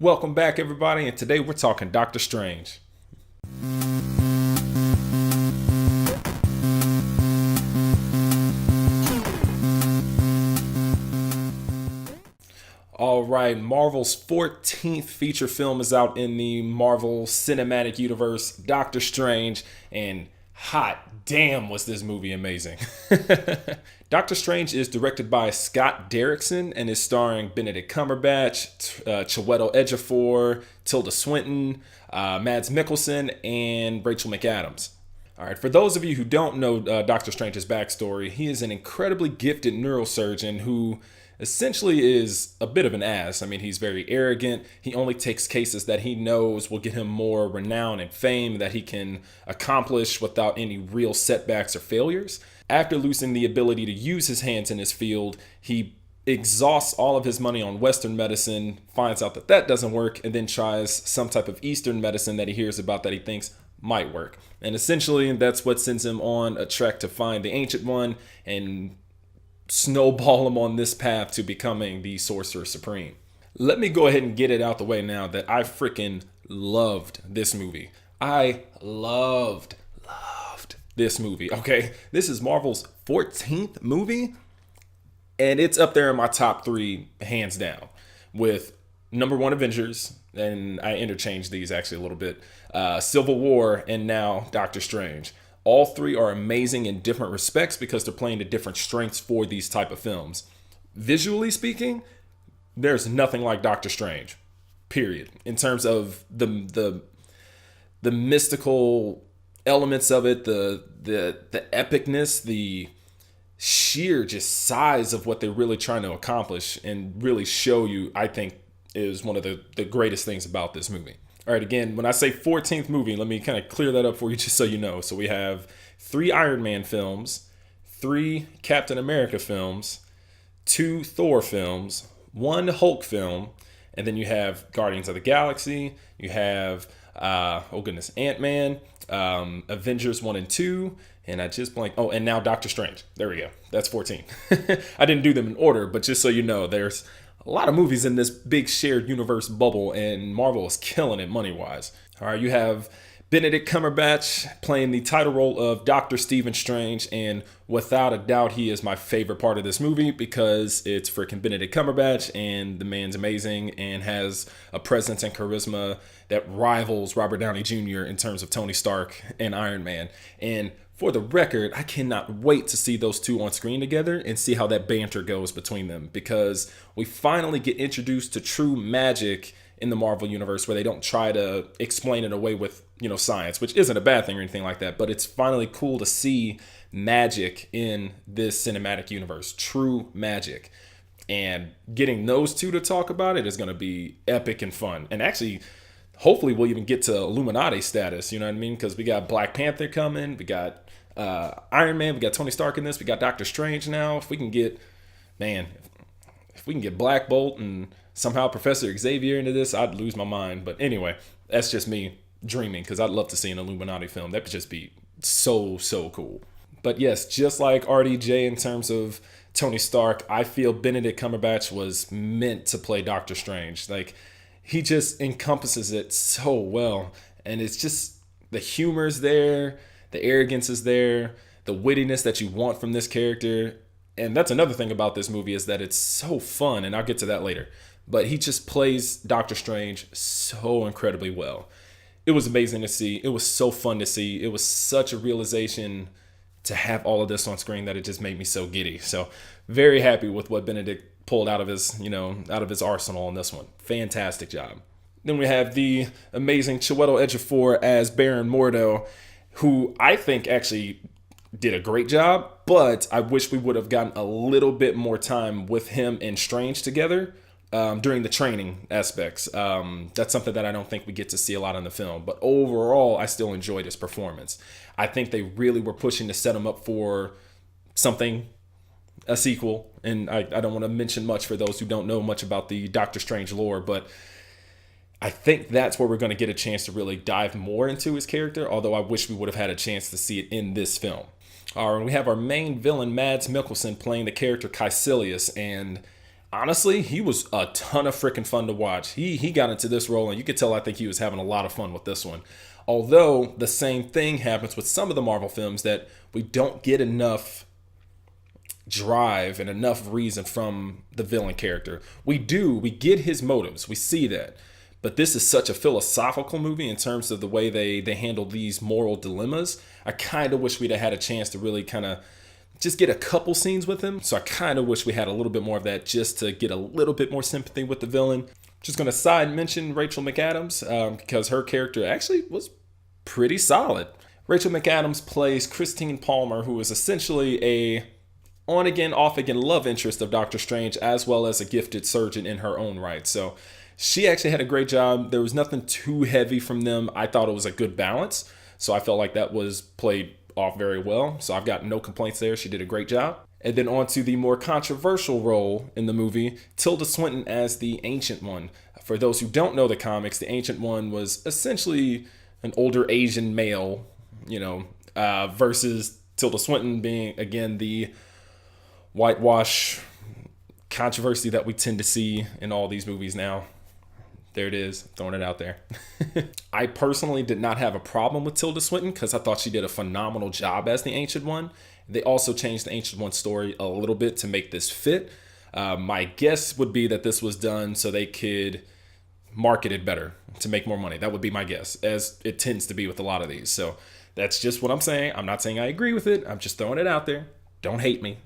Welcome back, everybody, and today we're talking Doctor Strange. All right, Marvel's 14th feature film is out in the Marvel Cinematic Universe, Doctor Strange, and hot damn was this movie amazing. Doctor Strange is directed by Scott Derrickson and is starring Benedict Cumberbatch, Chiwetel Ejiofor, Tilda Swinton, Mads Mikkelsen, and Rachel McAdams. All right, for those of you who don't know Doctor Strange's backstory, he is an incredibly gifted neurosurgeon who essentially is a bit of an ass. I mean, he's very arrogant. He only takes cases that he knows will get him more renown and fame that he can accomplish without any real setbacks or failures. After losing the ability to use his hands in his field, he exhausts all of his money on Western medicine, finds out that that doesn't work, and then tries some type of Eastern medicine that he hears about that he thinks might work. And essentially, that's what sends him on a trek to find the Ancient One and snowball him on this path to becoming the Sorcerer Supreme. Let me go ahead and get it out the way now that I freaking loved this movie. I loved this movie, okay? This is Marvel's 14th movie, and it's up there in my top 3, hands down, with number 1 Avengers, and I interchanged these actually a little bit, Civil War, and now Doctor Strange. All 3 are amazing in different respects because they're playing to different strengths for these type of films. Visually speaking, there's nothing like Doctor Strange, period. In terms of the mystical elements of it, the epicness, the sheer just size of what they're really trying to accomplish and really show you, I think, is one of the greatest things about this movie. All right, again, when I say 14th movie, let me kind of clear that up for you just so you know. So we have 3 Iron Man films, 3 Captain America films, 2 Thor films, 1 Hulk film, and then you have Guardians of the Galaxy, you have, Ant-Man, Avengers 1 and 2, and I just blanked. Oh, and now Doctor Strange. There we go. That's 14. I didn't do them in order, but just so you know, there's a lot of movies in this big shared universe bubble, and Marvel is killing it money-wise. All right, you have Benedict Cumberbatch playing the title role of Dr. Stephen Strange, and without a doubt, he is my favorite part of this movie because it's freaking Benedict Cumberbatch, and the man's amazing and has a presence and charisma that rivals Robert Downey Jr. in terms of Tony Stark and Iron Man. And for the record, I cannot wait to see those 2 on screen together and see how that banter goes between them, because we finally get introduced to true magic in the Marvel universe where they don't try to explain it away with, science, which isn't a bad thing or anything like that, but it's finally cool to see magic in this cinematic universe, true magic. And getting those 2 to talk about it is going to be epic and fun. And actually, hopefully we'll even get to Illuminati status, you know what I mean? Because we got Black Panther coming, we got Iron Man, we got Tony Stark in this, we got Doctor Strange now. If we can get Black Bolt and somehow Professor Xavier into this, I'd lose my mind. But anyway, that's just me dreaming, because I'd love to see an Illuminati film. That could just be so cool. But yes, just like RDJ in terms of Tony Stark, I feel Benedict Cumberbatch was meant to play Doctor Strange. Like, he just encompasses it so well, and it's just, the humor's there, the arrogance is there, the wittiness that you want from this character. And that's another thing about this movie, is that it's so fun, and I'll get to that later. But he just plays Doctor Strange so incredibly well. It was amazing to see. It was so fun to see. It was such a realization to have all of this on screen that it just made me so giddy. So very happy with what Benedict pulled out of his arsenal on this one. Fantastic job. Then we have the amazing Chiwetel Ejiofor as Baron Mordo, who I think actually did a great job, but I wish we would have gotten a little bit more time with him and Strange together during the training aspects. That's something that I don't think we get to see a lot in the film, but overall, I still enjoyed his performance. I think they really were pushing to set him up for something, a sequel, and I don't want to mention much for those who don't know much about the Doctor Strange lore, but I think that's where we're going to get a chance to really dive more into his character, although I wish we would have had a chance to see it in this film. And we have our main villain, Mads Mikkelsen, playing the character Caecilius, and Honestly, he was a ton of freaking fun to watch. He got into this role, and you could tell I think he was having a lot of fun with this one. Although the same thing happens with some of the Marvel films, that we don't get enough drive and enough reason from the villain character. We get his motives, we see that. But this is such a philosophical movie in terms of the way they handle these moral dilemmas. I kind of wish we'd have had a chance to really kind of just get a couple scenes with him. So I kind of wish we had a little bit more of that, just to get a little bit more sympathy with the villain. Just going to side mention Rachel McAdams, because her character actually was pretty solid. Rachel McAdams plays Christine Palmer, who is essentially a on again, off again love interest of Doctor Strange, as well as a gifted surgeon in her own right. So she actually had a great job. There was nothing too heavy from them. I thought it was a good balance. So I felt like that was played off very well. So I've got no complaints there. She did a great job. And then on to the more controversial role in the movie, Tilda Swinton as the Ancient One. For those who don't know the comics, the Ancient One was essentially an older Asian male, versus Tilda Swinton being, again, the whitewash controversy that we tend to see in all these movies now. There it is, throwing it out there. I personally did not have a problem with Tilda Swinton because I thought she did a phenomenal job as the Ancient One. They also changed the Ancient One story a little bit to make this fit. My guess would be that this was done so they could market it better to make more money. That would be my guess, as it tends to be with a lot of these. So that's just what I'm saying. I'm not saying I agree with it. I'm just throwing it out there. Don't hate me.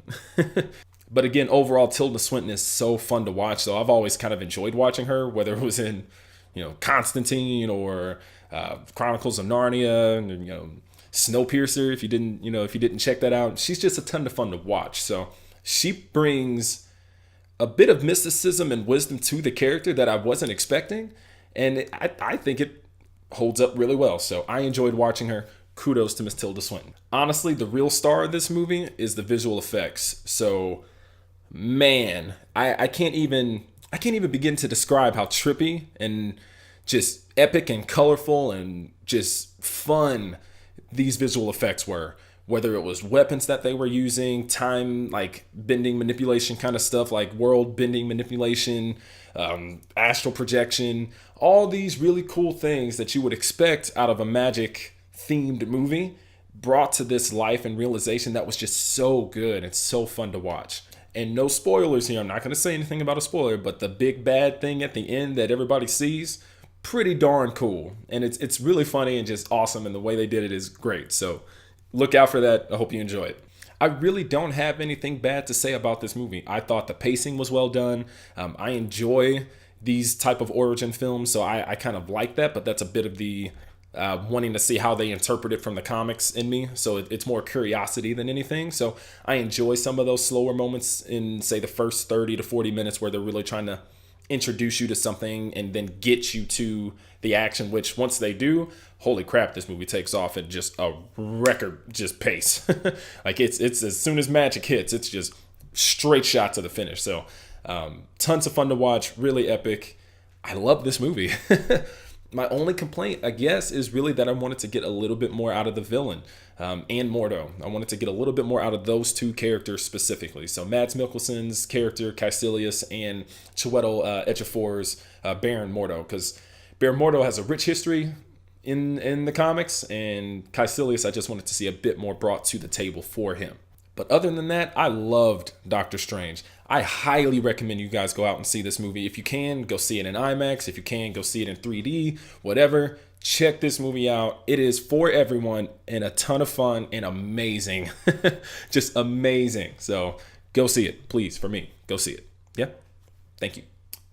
But again, overall, Tilda Swinton is so fun to watch. So I've always kind of enjoyed watching her, whether it was in, Constantine or Chronicles of Narnia, and, Snowpiercer. If you didn't check that out, she's just a ton of fun to watch. So she brings a bit of mysticism and wisdom to the character that I wasn't expecting, and I think it holds up really well. So I enjoyed watching her. Kudos to Miss Tilda Swinton. Honestly, the real star of this movie is the visual effects. So, man, I can't even begin to describe how trippy and just epic and colorful and just fun these visual effects were. Whether it was weapons that they were using, time like bending manipulation kind of stuff, like world bending manipulation, astral projection, all these really cool things that you would expect out of a magic themed movie brought to this life and realization that was just so good and so fun to watch. And no spoilers here. I'm not going to say anything about a spoiler, but the big bad thing at the end that everybody sees, pretty darn cool. And it's really funny and just awesome. And the way they did it is great. So look out for that. I hope you enjoy it. I really don't have anything bad to say about this movie. I thought the pacing was well done. I enjoy these type of origin films, so I kind of like that, but that's a bit of the wanting to see how they interpret it from the comics in me. So it's more curiosity than anything. So I enjoy some of those slower moments in, say, the first 30 to 40 minutes where they're really trying to introduce you to something and then get you to the action, which once they do, holy crap, this movie takes off at just a record just pace. Like it's as soon as magic hits, it's just straight shot to the finish. So tons of fun to watch, really epic. I love this movie. My only complaint, I guess, is really that I wanted to get a little bit more out of the villain and Mordo. I wanted to get a little bit more out of those two characters specifically. So Mads Mikkelsen's character, Caecilius, and Chiwetel Ejiofor's Baron Mordo. Because Baron Mordo has a rich history in the comics, and Caecilius, I just wanted to see a bit more brought to the table for him. But other than that, I loved Doctor Strange. I highly recommend you guys go out and see this movie. If you can, go see it in IMAX. If you can, go see it in 3D, whatever. Check this movie out. It is for everyone and a ton of fun and amazing. Just amazing. So go see it, please, for me. Go see it. Yeah? Thank you.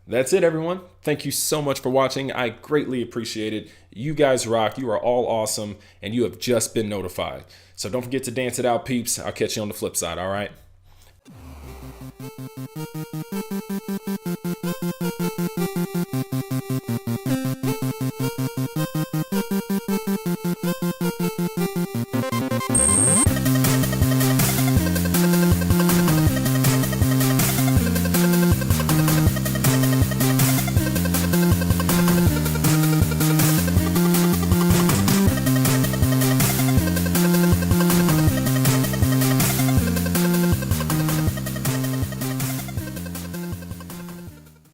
That's it, everyone. Thank you so much for watching. I greatly appreciate it. You guys rock. You are all awesome, and you have just been notified. So don't forget to dance it out, peeps. I'll catch you on the flip side, all right?